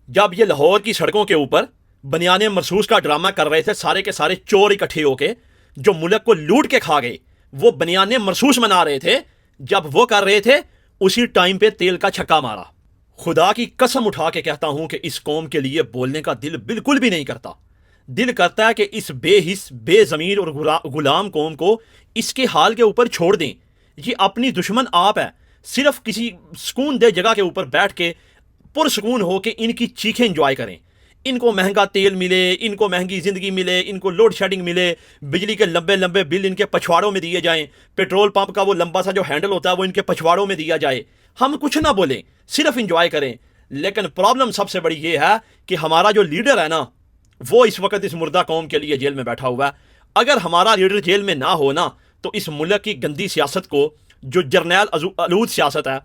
जब ये लाहौर की सड़कों के ऊपर बनियाने मरसूस का ड्रामा कर रहे थे, सारे के सारे चोर इकट्ठे होके जो मुल्क को लूट के खा गए, वो बनियाने मरसूस मना रहे थे। जब वो कर रहे थे, उसी टाइम पे तेल का छक्का मारा। खुदा की कसम उठा के कहता हूं कि इस कौम के लिए बोलने का दिल बिल्कुल भी नहीं करता। दिल करता है कि इस बेहिस, बेजमीर और गुलाम कौम को इसके हाल के ऊपर छोड़ दें। ये अपनी दुश्मन आप है। सिर्फ किसी सुकून दे जगह के ऊपर बैठ के पुरसकून हो के इनकी चीखें इंजॉय करें। इनको महंगा तेल मिले, इनको महंगी ज़िंदगी मिले, इनको लोड शेडिंग मिले, बिजली के लंबे लंबे बिल इनके पछवाड़ों में दिए जाएं, पेट्रोल पंप का वो लंबा सा जो हैंडल होता है वो इनके पछवाड़ों में दिया जाए। हम कुछ ना बोलें, सिर्फ इंजॉय करें। लेकिन प्रॉब्लम सबसे बड़ी ये है कि हमारा जो लीडर है ना, वो इस वक्त इस मुर्दा कौम के लिए जेल में बैठा हुआ है। अगर हमारा लीडर जेल में ना हो ना, तो इस मुल्क की गंदी सियासत को, जो जर्नैल आलूद सियासत है,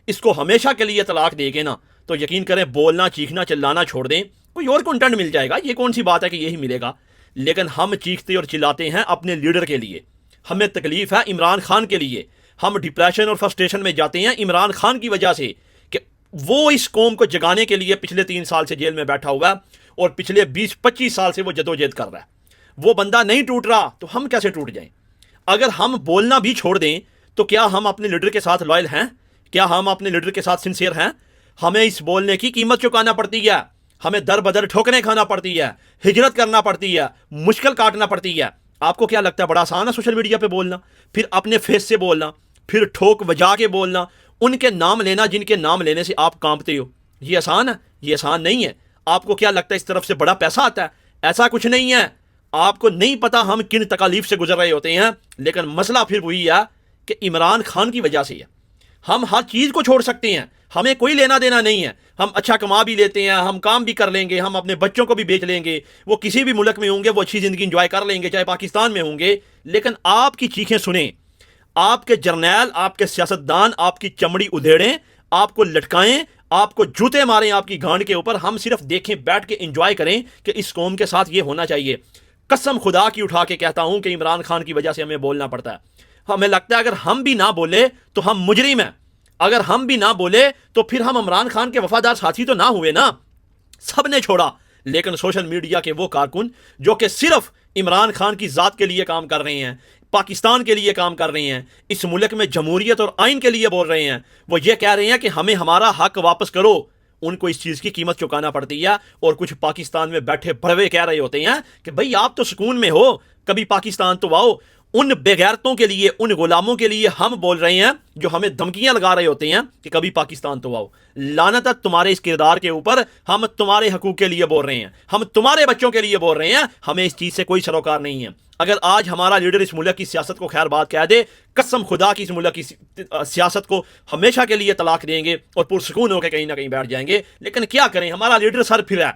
इसको हमेशा के लिए तलाक देंगे ना, तो यकीन करें बोलना, चीखना, चिल्लाना छोड़ दें। कोई और कंटेंट मिल जाएगा, ये कौन सी बात है कि यही मिलेगा। लेकिन हम चीखते और चिल्लाते हैं अपने लीडर के लिए। हमें तकलीफ है इमरान खान के लिए। हम डिप्रेशन और फ्रस्ट्रेशन में जाते हैं इमरान खान की वजह से कि वो इस कौम को जगाने के लिए पिछले 3 साल से जेल में बैठा हुआ है और पिछले 20-25 साल से वो जदोजहद कर रहा है। वो बंदा नहीं टूट रहा तो हम कैसे टूट जाएं? अगर हम बोलना भी छोड़ दें तो क्या हम अपने लीडर के साथ लॉयल हैं? क्या हम अपने लीडर के साथ सिंसियर हैं? हमें इस बोलने की कीमत चुकाना पड़ती है। हमें दर बदर ठोकरें खाना पड़ती है, हिजरत करना पड़ती है, मुश्किल काटना पड़ती है। आपको क्या लगता है बड़ा आसान है सोशल मीडिया पे बोलना, फिर अपने फेस से बोलना, फिर ठोक बजा के बोलना, उनके नाम लेना जिनके नाम लेने से आप कांपते हो? ये आसान है? ये आसान नहीं है। आपको क्या लगता है इस तरफ से बड़ा पैसा आता है? ऐसा कुछ नहीं है। आपको नहीं पता हम किन तकालीफ से गुजर रहे होते हैं। लेकिन मसला फिर वही है कि इमरान खान की वजह से है। हम हर चीज़ को छोड़ सकते हैं, हमें कोई लेना देना नहीं है। हम अच्छा कमा भी लेते हैं, हम काम भी कर लेंगे, हम अपने बच्चों को भी बेच लेंगे, वो किसी भी मुल्क में होंगे वो अच्छी ज़िंदगी इंजॉय कर लेंगे, चाहे पाकिस्तान में होंगे। लेकिन आपकी चीखें सुने, आपके जर्नैल, आपके सियासतदान आपकी चमड़ी उधेड़ें, आपको लटकाएं, आपको जूते मारें आपकी गांड के ऊपर। हम सिर्फ देखें, बैठ के इंजॉय करें कि इस कौम के साथ ये होना चाहिए। कसम खुदा की उठा के कहता हूं कि इमरान खान की वजह से हमें बोलना पड़ता है। हमें लगता है अगर हम भी ना बोले तो हम मुजरिम हैं। अगर हम भी ना बोले तो फिर हम इमरान खान के वफादार साथी तो ना हुए ना। सब ने छोड़ा, लेकिन सोशल मीडिया के वो कारकुन जो कि सिर्फ इमरान खान की ज़ात के लिए काम कर रहे हैं, पाकिस्तान के लिए काम कर रहे हैं, इस मुल्क में जमहूरियत और आइन के लिए बोल रहे हैं, वो ये कह रहे हैं कि हमें हमारा हक वापस करो, उनको इस चीज़ की कीमत चुकाना पड़ती है। और कुछ पाकिस्तान में बैठे बड़वे कह रहे होते हैं कि भाई आप तो सुकून में हो, कभी पाकिस्तान तो आओ। उन बेगैरतों के लिए, उन गुलामों के लिए हम बोल रहे हैं जो हमें धमकियां लगा रहे होते हैं कि कभी पाकिस्तान तो आओ। लानत है तुम्हारे इस किरदार के ऊपर। हम तुम्हारे हकूक के लिए बोल रहे हैं, हम तुम्हारे बच्चों के लिए बोल रहे हैं। हमें इस चीज़ से कोई सरोकार नहीं है। अगर आज हमारा लीडर इस मुल्क की सियासत को खैर बात कह दे, कसम खुदा की इस मुल्क की सियासत को हमेशा के लिए तलाक देंगे और पुरसकून होकर कहीं ना कहीं बैठ जाएंगे। लेकिन क्या करें, हमारा लीडर सर फिर है।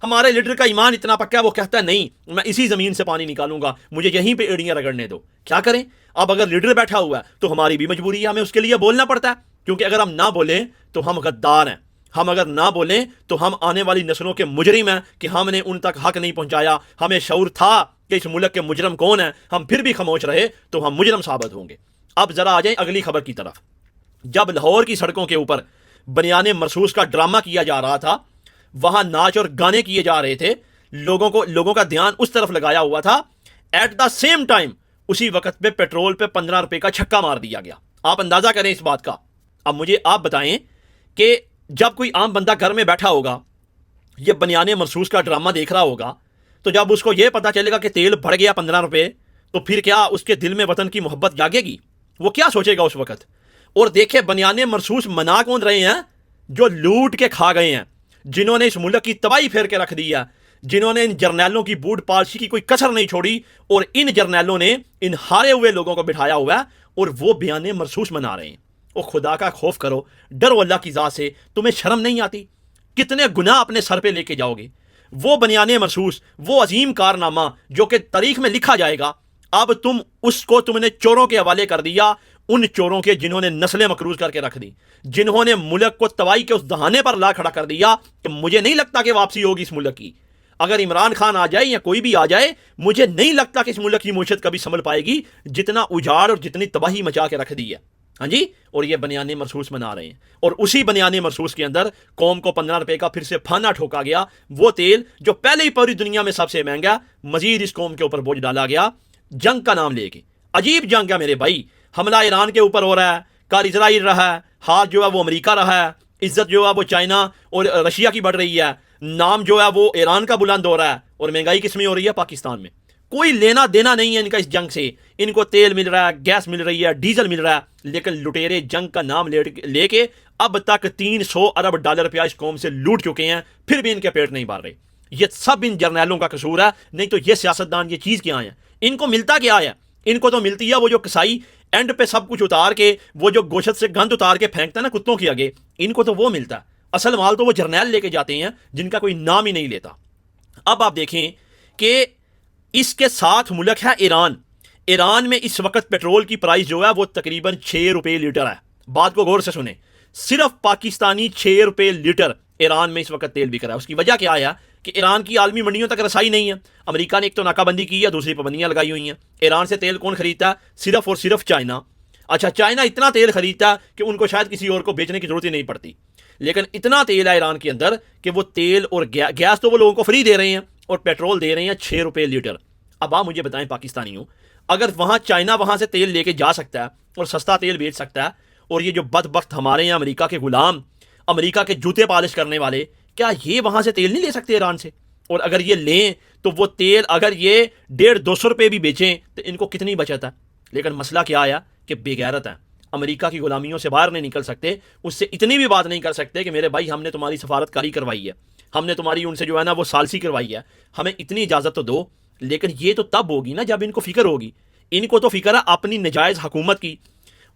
हमारे लीडर का ईमान इतना पक्का है, वो कहता है नहीं, मैं इसी ज़मीन से पानी निकालूंगा, मुझे यहीं पे एड़ियां रगड़ने दो। क्या करें? अब अगर लीडर बैठा हुआ है तो हमारी भी मजबूरी है, हमें उसके लिए बोलना पड़ता है। क्योंकि अगर हम ना बोलें तो हम गद्दार हैं। हम अगर ना बोलें तो हम आने वाली नस्लों के मुजरिम हैं कि हमने उन तक हक नहीं पहुंचाया। हमें शऊर था कि इस मुल्क के मुजरम कौन है, हम फिर भी खामोश रहे तो हम मुजरम साबित होंगे। अब जरा आ जाएं अगली खबर की तरफ। जब लाहौर की सड़कों के ऊपर बनियाने मरसूस का ड्रामा किया जा रहा था, वहां नाच और गाने किए जा रहे थे, लोगों का ध्यान उस तरफ लगाया हुआ था। एट द सेम टाइम उसी वक्त पे पेट्रोल पे 15 रुपए का छक्का मार दिया गया। आप अंदाजा करें इस बात का। अब मुझे आप बताएं कि जब कोई आम बंदा घर में बैठा होगा, ये बनियाने मरसूस का ड्रामा देख रहा होगा, तो जब उसको यह पता चलेगा कि तेल बढ़ गया 15 रुपए, तो फिर क्या उसके दिल में वतन की मोहब्बत जागेगी? वो क्या सोचेगा उस वक्त? और देखे बनियाने मरसूस मना कौन रहे हैं? जो लूट के खा गए हैं, जिन्होंने इस मुल्क की तबाही फेर के रख दी है, जिन्होंने इन जर्नैलों की बूट पालसी की कोई कसर नहीं छोड़ी। और इन जर्नैलों ने इन हारे हुए लोगों को बिठाया हुआ है और वो बयाने मरसूस मना रहे हैं। ओ खुदा का खौफ करो, डरो अल्लाह की ज़ात से। तुम्हें शर्म नहीं आती? कितने गुनाह अपने सर पे लेके जाओगे? वो बनियाने मरसूस, वो अजीम कारनामा जो कि तारीख में लिखा जाएगा, अब तुमने चोरों के हवाले कर दिया। उन चोरों के जिन्होंने नस्लें मकरूज करके रख दी, जिन्होंने मुल्क को तबाही के उस दहाने पर ला खड़ा कर दिया कि मुझे नहीं लगता कि वापसी होगी इस मुल्क की। अगर इमरान खान आ जाए या कोई भी आ जाए, मुझे नहीं लगता कि इस मुल्क की मईशत कभी संभल पाएगी, जितना उजाड़ और जितनी तबाही मचा के रख दी है। हाँ जी, और ये बनियाने मरसूस बना रहे हैं। और उसी बनियाने मरसूस के अंदर कौम को 15 रुपए का फिर से फाना ठोका गया। वो तेल जो पहले ही पूरी दुनिया में सबसे महंगा, मजीद इस कौम के ऊपर बोझ डाला गया जंग का नाम लेके। अजीब जंग है मेरे भाई। हमला ईरान के ऊपर हो रहा है, कार इजराइल रहा है, हाथ जो है वो अमेरिका रहा है, इज्जत जो है वो चाइना और रशिया की बढ़ रही है, नाम जो है वो ईरान का बुलंद हो रहा है, और महंगाई किसमें हो रही है? पाकिस्तान में। कोई लेना देना नहीं है इनका इस जंग से। इनको तेल मिल रहा है, गैस मिल रही है, डीजल मिल रहा है, लेकिन लुटेरे जंग का नाम लेके अब तक 300 अरब डॉलर रुपया इस कौम से लूट चुके हैं, फिर भी इनके पेट नहीं भर रहे। ये सब इन जर्नैलों का कसूर है, नहीं तो ये सियासतदान ये चीज क्या है? इनको मिलता क्या है? इनको तो मिलती है वो जो कसाई एंड पे सब कुछ उतार के, वो जो गोशत से गंद उतार के फेंकता है ना कुत्तों के आगे, इनको तो वो मिलता है। असल माल तो वो जर्नैल लेके जाते हैं जिनका कोई नाम ही नहीं लेता। अब आप देखें कि इसके साथ मुल्क है ईरान। ईरान में इस वक्त पेट्रोल की प्राइस जो है वो तकरीबन 6 रुपए लीटर है। बात को गौर से सुने, सिर्फ पाकिस्तानी 6 रुपए लीटर ईरान में इस वक्त तेल बिक रहा है। उसकी वजह क्या है कि ईरान की आलमी मंडियों तक रसाई नहीं है। अमेरिका ने एक तो नाकाबंदी की है, दूसरी पाबंदियां लगाई हुई हैं। ईरान से तेल कौन खरीदता है? सिर्फ और सिर्फ चाइना। अच्छा, चाइना इतना तेल खरीदता कि उनको शायद किसी और को बेचने की जरूरत ही नहीं पड़ती, लेकिन इतना तेल है ईरान के अंदर कि वो तेल और गैस तो वो लोगों को फ्री दे रहे हैं और पेट्रोल दे रहे हैं 6 रुपए लीटर। अब आप मुझे बताएं पाकिस्तानियों, अगर वहां चाइना वहां से तेल लेके जा सकता है और सस्ता तेल बेच सकता है, और ये जो बदबख्त हमारे यहाँ अमेरिका के गुलाम, अमेरिका के जूते पॉलिश करने वाले, क्या ये वहां से तेल नहीं ले सकते ईरान से? और अगर ये लें तो वो तेल अगर ये 150-200 रुपए भी बेचें तो इनको कितनी बचत है? लेकिन मसला क्या आया कि बेगैरत है, अमेरिका की गुलामियों से बाहर नहीं निकल सकते। उससे इतनी भी बात नहीं कर सकते कि मेरे भाई हमने तुम्हारी सफारतकारी करवाई है, हमने तुम्हारी उनसे जो है ना वो सालसी करवाई है, हमें इतनी इजाज़त तो दो। लेकिन ये तो तब होगी ना जब इनको फिक्र होगी। इनको तो फिक्र है अपनी नजायज़ हुकूमत की,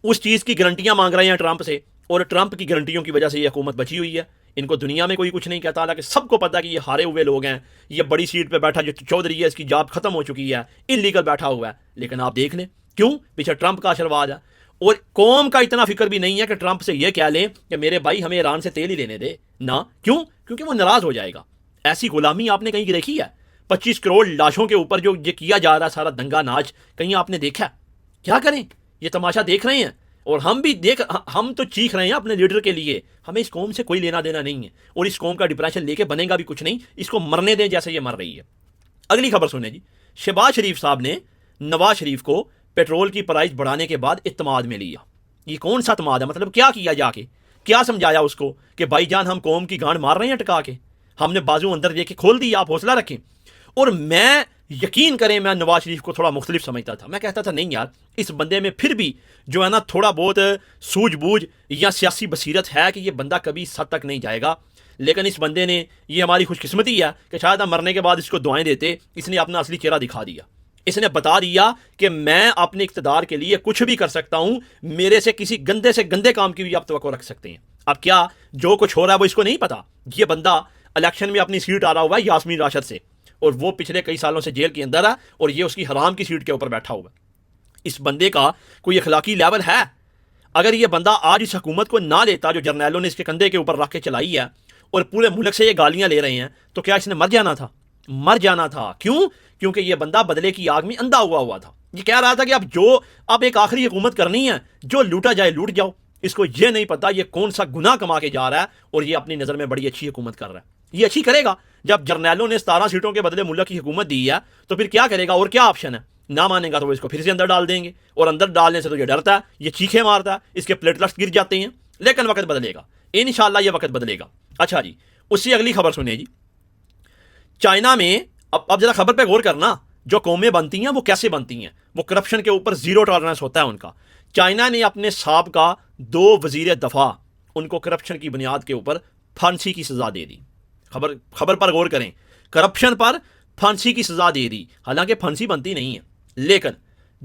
उस चीज़ की गारंटियां मांग रहे हैं ट्रंप से, और ट्रंप की गारंटियों की वजह से ये हुकूमत बची हुई है। इनको दुनिया में कोई कुछ नहीं कहता, हालांकि सबको पता कि ये हारे हुए लोग हैं। ये बड़ी सीट पे बैठा जो चौधरी है, इसकी जॉब खत्म हो चुकी है, इलीगल बैठा हुआ है। लेकिन आप देख लें क्यों, पीछे ट्रंप का आशीर्वाद है। और कौम का इतना फिक्र भी नहीं है कि ट्रंप से ये कह लें कि मेरे भाई हमें ईरान से तेल ही लेने दे ना। क्यों? क्योंकि वो नाराज हो जाएगा। ऐसी गुलामी आपने कहीं देखी है? 25 करोड़ लाशों के ऊपर जो ये किया जा रहा है सारा दंगा नाच, कहीं आपने देखा? क्या करें, ये तमाशा देख रहे हैं और हम भी हम तो चीख रहे हैं अपने लीडर के लिए। हमें इस कौम से कोई लेना देना नहीं है, और इस कौम का डिप्रेशन लेके बनेगा भी कुछ नहीं। इसको मरने दें जैसे ये मर रही है। अगली खबर सुने जी। शहबाज शरीफ साहब ने नवाज शरीफ को पेट्रोल की प्राइस बढ़ाने के बाद इत्तेमाद में लिया। ये कौन सा इत्तेमाद है? मतलब क्या किया जाके, क्या समझाया उसको कि भाईजान हम कौम की गांड मार रहे हैं टका के, हमने बाजू अंदर देके खोल दी, आप हौसला रखें। और मैं, यकीन करें, मैं नवाज शरीफ को थोड़ा मुख्तलिफ समझता था। मैं कहता था नहीं यार, इस बंदे में फिर भी जो है ना थोड़ा बहुत सूझबूझ या सियासी बसीरत है कि ये बंदा कभी इस हद तक नहीं जाएगा। लेकिन इस बंदे ने, ये हमारी खुशकिस्मती है कि शायद हम मरने के बाद इसको दुआएं देते, इसने अपना असली चेहरा दिखा दिया। इसने बता दिया कि मैं अपने इक़्तिदार के लिए कुछ भी कर सकता हूं, मेरे से किसी गंदे से गंदे काम की भी आप तवक्को रख सकते हैं। अब क्या जो कुछ हो रहा है वो इसको नहीं पता? ये बंदा इलेक्शन में अपनी सीट आ रहा हुआ है यास्मीन राशिद से, और वो पिछले कई सालों से जेल के अंदर है, और ये उसकी हराम की सीट के ऊपर बैठा हुआ है। इस बंदे का कोई अखलाकी लेवल है? अगर ये बंदा आज इस हुकूमत को ना लेता जो जर्नैलों ने इसके कंधे के ऊपर रख के चलाई है, और पूरे मुल्क से ये गालियां ले रहे हैं, तो क्या इसने मर जाना था? मर जाना था। क्यों? क्योंकि ये बंदा बदले की आग में अंधा हुआ था। ये कह रहा था कि अब एक आखिरी हुकूमत करनी है, जो लूटा जाए लूट जाओ। इसको ये नहीं पता ये कौन सा गुनाह कमा के जा रहा है, और ये अपनी नज़र में बड़ी अच्छी हुकूमत कर रहा है। ये अच्छी करेगा? जब जर्नैलों ने 17 सीटों के बदले मुल्क की हुकूमत दी है, तो फिर क्या करेगा? और क्या ऑप्शन है? ना मानेगा तो वो इसको फिर से अंदर डाल देंगे, और अंदर डालने से तो ये डरता है, ये चीखे मारता है, इसके प्लेटलेट्स गिर जाते हैं। लेकिन वक्त बदलेगा, इंशाल्लाह ये वक्त बदलेगा। अच्छा जी, उससे अगली खबर सुनिए जी। चाइना में, अब जरा खबर पे गौर करना, जो कौमें बनती हैं वो कैसे बनती हैं, वो करप्शन के ऊपर जीरो टॉलरेंस होता है उनका। चाइना ने अपने साबका 2 वजीर दफा, उनको करप्शन की बुनियाद के ऊपर फांसी की सजा दे दी। खबर पर गौर करें, करप्शन पर फांसी की सजा दे दी। हालांकि फांसी बनती नहीं है, लेकिन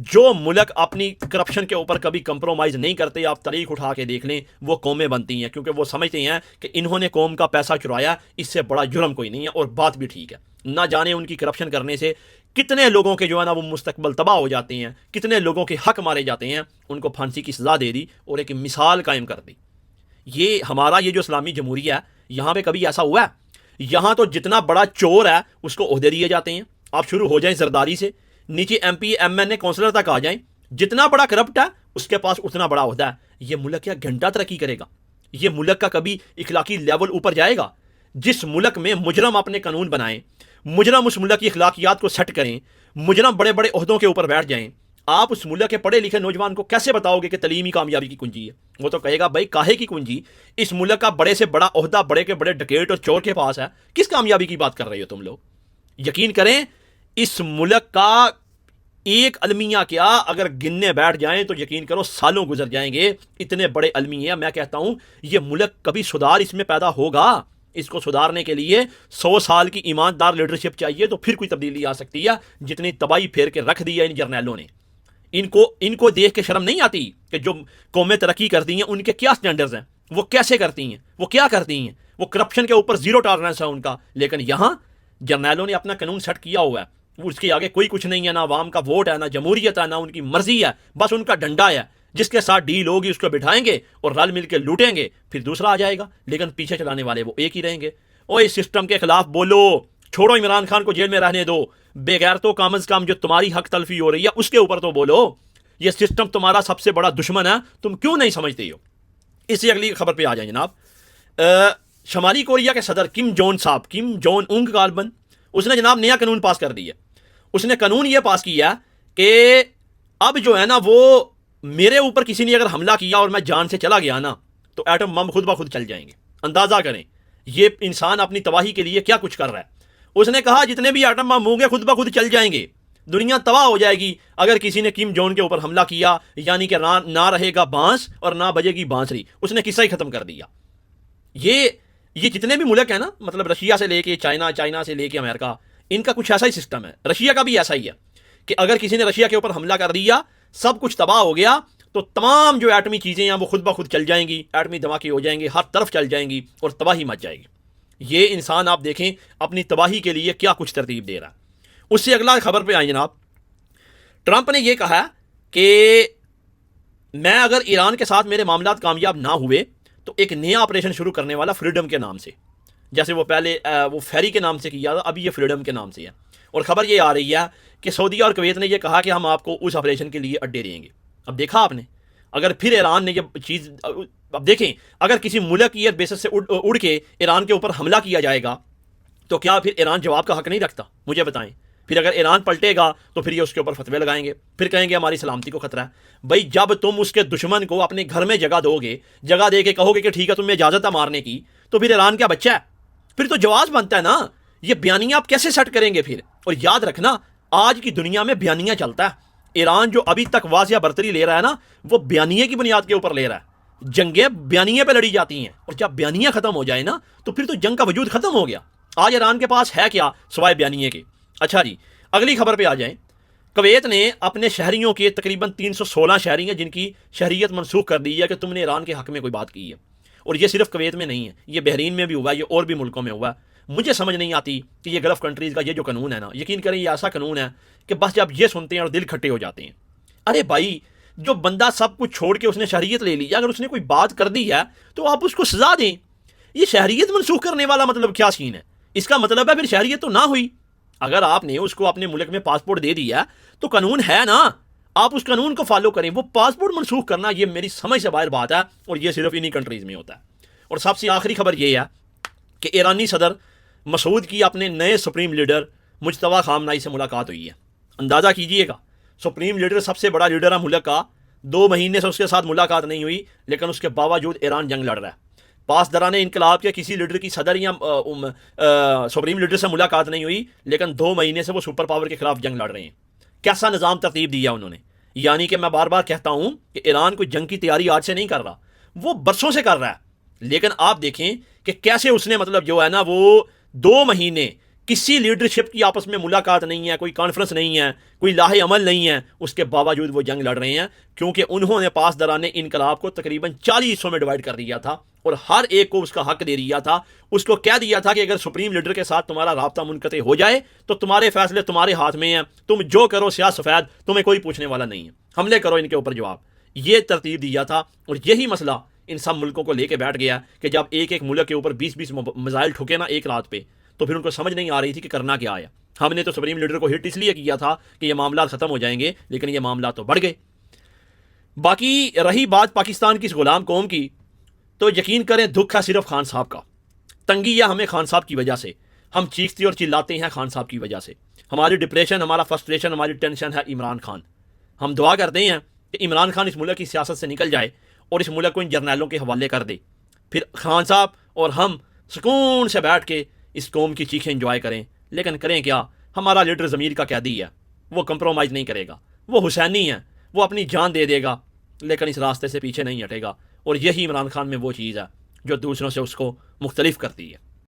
जो मुल्क अपनी करप्शन के ऊपर कभी कंप्रोमाइज नहीं करते, आप तारीख उठा के देख लें, वो कौमें बनती हैं, क्योंकि वो समझते हैं कि इन्होंने कौम का पैसा चुराया, इससे बड़ा जुर्म कोई नहीं है। और बात भी ठीक है, ना जाने उनकी करप्शन करने से कितने लोगों के जो है ना वो मुस्तकबल तबाह हो जाते हैं, कितने लोगों के हक मारे जाते हैं। उनको फांसी की सजा दे दी और एक मिसाल कायम कर दी। ये हमारा ये जो इस्लामी जमहूरिया है, यहाँ पे कभी ऐसा हुआ है? यहाँ तो जितना बड़ा चोर है उसको ओहदे दिए जाते हैं। आप शुरू हो जाएं जरदारी से, नीचे MP MNA काउंसलर तक आ जाएं, जितना बड़ा करप्ट है उसके पास उतना बड़ा ओहदा है, ये मुल्क क्या घंटा तरक्की करेगा? ये मुल्क का कभी इखलाकी लेवल ऊपर जाएगा? जिस मुल्क में मुजरम अपने कानून बनाएं, मुजरम उस मुल्क की इखलाकियात को सेट करें, मुजरम बड़े बड़े ओहदों के ऊपर बैठ जाएं, आप उस मुल्क के पढ़े लिखे नौजवान को कैसे बताओगे कि तलीम ही कामयाबी की कुंजी है? वो तो कहेगा भाई काहे की कुंजी? इस मुल्क का बड़े से बड़ा ओहदा बड़े के बड़े डकैत और चोर के पास है, किस कामयाबी की बात कर रहे हो तुम लोग? यकीन करें, इस मुल्क का एक अलमिया क्या अगर गिनने बैठ जाएं तो यकीन करो सालों गुजर जाएंगे, इतने बड़े अलमिया। मैं कहता हूं ये मुल्क कभी सुधार इसमें पैदा होगा? इसको सुधारने के लिए 100 साल की ईमानदार लीडरशिप चाहिए, तो फिर कोई तब्दीली आ सकती है। जितनी तबाही फेर के रख दी है इन जर्नैलों ने, इनको देख के शर्म नहीं आती कि जो कौमें तरक्की करती हैं उनके क्या स्टैंडर्ड्स हैं, वो कैसे करती हैं, वो क्या करती हैं, वो करप्शन के ऊपर जीरो टॉलरेंस है उनका। लेकिन यहां जर्नैलों ने अपना कानून सेट किया हुआ है, उसके आगे कोई कुछ नहीं है, ना अवाम का वोट है, ना जमहूरियत है, ना उनकी मर्जी है, बस उनका डंडा है। जिसके साथ डील होगी उसको बिठाएंगे और रल मिल के लूटेंगे, फिर दूसरा आ जाएगा, लेकिन पीछे चलाने वाले वो एक ही रहेंगे। और इस सिस्टम के खिलाफ बोलो, छोड़ो इमरान खान को जेल में रहने दो, बेगैर तो कम अज कम जो तुम्हारी हक तलफी हो रही है उसके ऊपर तो बोलो। ये सिस्टम तुम्हारा सबसे बड़ा दुश्मन है, तुम क्यों नहीं समझते हो? इससे अगली खबर पे आ जाए जनाब। शमाली कोरिया के सदर किम जोन साहब, किम जोन उंग गालबन, उसने जनाब नया कानून पास कर दिया। उसने कानून यह पास किया कि अब जो है ना, वो मेरे ऊपर किसी ने अगर हमला किया और मैं जान से चला गया ना, तो एटम बम खुद ब खुद चल जाएंगे। अंदाजा करें ये इंसान अपनी तबाही के लिए क्या कुछ कर रहा है। उसने कहा जितने भी एटम बम होंगे खुद ब खुद चल जाएंगे, दुनिया तबाह हो जाएगी अगर किसी ने किम जोन के ऊपर हमला किया, यानी कि ना रहेगा बांस और ना बजेगी बांसुरी। उसने किस्सा ही खत्म कर दिया। ये जितने भी मुल्क है ना, मतलब रशिया से लेके चाइना, चाइना से लेके अमेरिका, इनका कुछ ऐसा ही सिस्टम है। रशिया का भी ऐसा ही है कि अगर किसी ने रशिया के ऊपर हमला कर दिया, सब कुछ तबाह हो गया, तो तमाम जो एटमी चीज़ें हैं वो खुद ब खुद चल जाएंगी, एटमी धमाके हो जाएंगे, हर तरफ चल जाएंगी और तबाही मच जाएगी। ये इंसान आप देखें अपनी तबाही के लिए क्या कुछ तरतीब दे रहा है। उससे अगला खबर पे आए जनाब। ट्रंप ने यह कहा कि मैं अगर ईरान के साथ मेरे मामला कामयाब ना हुए तो एक नया ऑपरेशन शुरू करने वाला, फ्रीडम के नाम से। जैसे वो पहले वो फेरी के नाम से किया था, अभी ये फ्रीडम के नाम से है। और खबर ये आ रही है कि सऊदी और कुवैत ने यह कहा कि हम आपको उस ऑपरेशन के लिए अड्डे देंगे। अब देखा आपने, अगर फिर ईरान ने ये चीज़, अब देखें अगर किसी मुल्क की बेसिस से उड़ के ईरान के ऊपर हमला किया जाएगा तो क्या फिर ईरान जवाब का हक नहीं रखता? मुझे बताएं। फिर अगर ईरान पलटेगा तो फिर ये उसके ऊपर फतवे लगाएंगे, फिर कहेंगे हमारी सलामती को खतरा है। भाई जब तुम उसके दुश्मन को अपने घर में जगह दोगे, जगह दे के कहोगे कि ठीक है तुम्हें इजाज़त है मारने की, तो फिर ईरान क्या बच्चा है? फिर तो जवाब बनता है ना। ये बयानियां आप कैसे सेट करेंगे फिर? और याद रखना, आज की दुनिया में बयानियां चलता है। ईरान जो अभी तक वाजिया बर्तरी ले रहा है ना, वो बयानिए की बुनियाद के ऊपर ले रहा है। जंगें बयानिए पे लड़ी जाती हैं, और जब बयानियां खत्म हो जाए ना, तो फिर तो जंग का वजूद खत्म हो गया। आज ईरान के पास है क्या सिवाय बयानिए के? अच्छा जी, अगली खबर पे आ जाएं। कुवैत ने अपने शहरियों के तकरीबन 316 शहरी हैं जिनकी शहरियत मनसूख कर दी है कि तुमने ईरान के हक में कोई बात की है। और ये सिर्फ कुवैत में नहीं है, ये बहरीन में भी हुआ है, ये और भी मुल्कों में हुआ है। मुझे समझ नहीं आती कि ये गल्फ कंट्रीज़ का ये जो कानून है ना, यकीन करें ये ऐसा कानून है कि बस जब ये सुनते हैं और दिल खट्टे हो जाते हैं। अरे भाई, जो बंदा सब कुछ छोड़ के उसने शहरियत ले ली, अगर उसने कोई बात कर दी है तो आप उसको सजा दें। ये शहरियत मनसूख करने वाला मतलब क्या सीन है? इसका मतलब है फिर शहरियत तो ना हुई। अगर आपने उसको अपने मुल्क में पासपोर्ट दे दिया तो कानून है ना, आप उस कानून को फॉलो करें। वो पासपोर्ट मनसूख करना ये मेरी समझ से बाहर बात है, और ये सिर्फ इन्हीं कंट्रीज़ में होता है। और सबसे आखिरी खबर ये है कि ईरानी सदर मसूद की अपने नए सुप्रीम लीडर मुज्तबा खामनाई से मुलाकात हुई है। अंदाज़ा कीजिएगा, सुप्रीम लीडर, सबसे बड़ा लीडर है मुल्क का, 2 महीने से उसके साथ मुलाकात नहीं हुई, लेकिन उसके बावजूद ईरान जंग लड़ रहा है। पासदारान इनकलाब के किसी लीडर की सदर या सुप्रीम लीडर से मुलाकात नहीं हुई, लेकिन 2 महीने से वो सुपर पावर के खिलाफ जंग लड़ रहे हैं। कैसा निज़ाम तरतीब दिया उन्होंने। यानी कि मैं बार बार कहता हूं कि ईरान कोई जंग की तैयारी आज से नहीं कर रहा, वो बरसों से कर रहा है। लेकिन आप देखें कि कैसे उसने मतलब जो है ना, वो 2 महीने किसी लीडरशिप की आपस में मुलाकात नहीं है, कोई कॉन्फ्रेंस नहीं है, कोई लाहे अमल नहीं है, उसके बावजूद वो जंग लड़ रहे हैं। क्योंकि उन्होंने पासदारान इनकलाब को तकरीबन 40 हिस्सों में डिवाइड कर दिया था और हर एक को उसका हक दे दिया था। उसको कह दिया था कि अगर सुप्रीम लीडर के साथ तुम्हारा राब्ता मुनक़ते हो जाए तो तुम्हारे फैसले तुम्हारे हाथ में हैं, तुम जो करो स्याह सफ़ेद, तुम्हें कोई पूछने वाला नहीं है, हमले करो इनके ऊपर जवाब। ये तरतीब दिया था। और यही मसला इन सब मुल्कों को लेके बैठ गया कि जब एक एक मुल्क के ऊपर 20-20 मिसाइल ठुके ना एक रात पे, तो फिर उनको समझ नहीं आ रही थी कि करना क्या आया। हमने तो सुप्रीम लीडर को हिट इसलिए किया था कि ये मामला ख़त्म हो जाएंगे, लेकिन ये मामला तो बढ़ गए। बाकी रही बात पाकिस्तान की इस गुलाम कौम की, तो यकीन करें दुख है सिर्फ खान साहब का। तंगी है हमें खान साहब की वजह से, हम चीखते और चिल्लाते हैं खान साहब की वजह से। हमारी डिप्रेशन, हमारा फ्रस्ट्रेशन, हमारी टेंशन है इमरान खान। हम दुआ करते हैं कि इमरान खान इस मुल्क की सियासत से निकल जाए और इस मुल्क को इन जर्नैलों के हवाले कर दे, फिर खान साहब और हम सुकून से बैठ के इस कौम की चीखें इंजॉय करें। लेकिन करें क्या, हमारा लीडर ज़मीर का कैदी है, वो कंप्रोमाइज़ नहीं करेगा, वो हुसैनी है, वो अपनी जान दे देगा, लेकिन इस रास्ते से पीछे नहीं हटेगा। और यही इमरान खान में वो चीज़ है जो दूसरों से उसको मुख्तलिफ करती है।